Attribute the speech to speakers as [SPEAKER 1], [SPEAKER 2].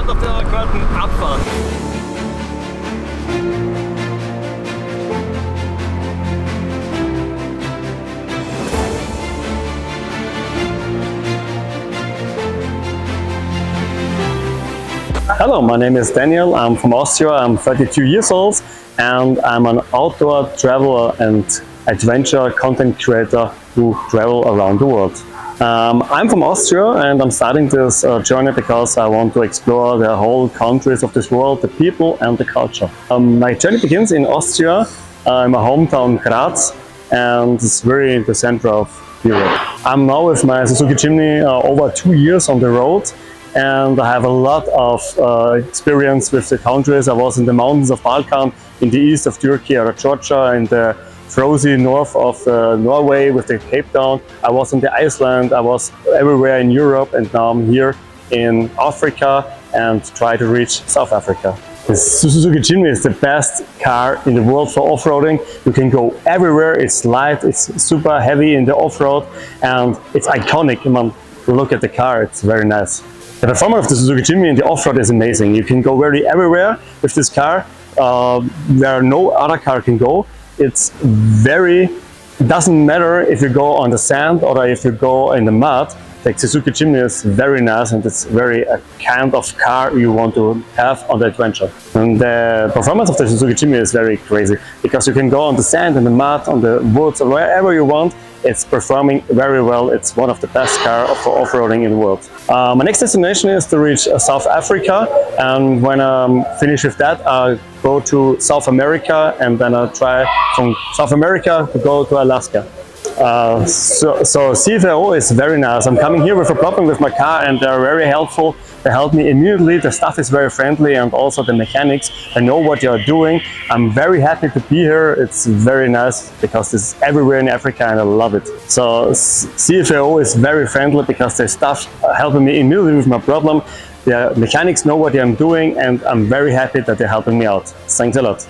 [SPEAKER 1] gespannt auf der gehörten Abfahrt.
[SPEAKER 2] Hello, my name is Daniel. I'm from Austria. I'm 32 years old and I'm an outdoor traveler and adventure content creator who travel around the world. I'm from Austria and I'm starting this journey because I want to explore the whole countries of this world, the people and the culture. My journey begins in Austria, in my hometown Graz, and it's very in the center of Europe. I'm now with my Suzuki Jimny over 2 years on the road. And I have a lot of experience with the countries. I was in the mountains of Balkan, in the east of Turkey or Georgia, in the frozen north of Norway with the Cape Town. I was in the Iceland, I was everywhere in Europe, and now I'm here in Africa and try to reach South Africa. The Suzuki Jimny is the best car in the world for off-roading. You can go everywhere, it's light, it's super heavy in the off-road, and it's iconic. Look at the car, it's very nice. The performance of the Suzuki Jimny in the off-road is amazing. You can go really everywhere with this car, where no other car can go. It doesn't matter if you go on the sand or if you go in the mud. The Suzuki Jimny is very nice and it's very a kind of car you want to have on the adventure. And the performance of the Suzuki Jimny is very crazy because you can go on the sand, in the mud, on the woods, or wherever you want. It's performing very well. It's one of the best cars for off-roading in the world. My next destination is to reach South Africa, and when I'm finished with that, I'll go to South America, and then I'll try from South America to go to Alaska. So CFAO is very nice. I'm coming here with a problem with my car and they're very helpful. They help me immediately. The staff is very friendly and also the mechanics. They know what you're doing. I'm very happy to be here. It's very nice because it's everywhere in Africa and I love it. So CFAO is very friendly because the staff are helping me immediately with my problem. The mechanics know what I'm doing and I'm very happy that they're helping me out. Thanks a lot.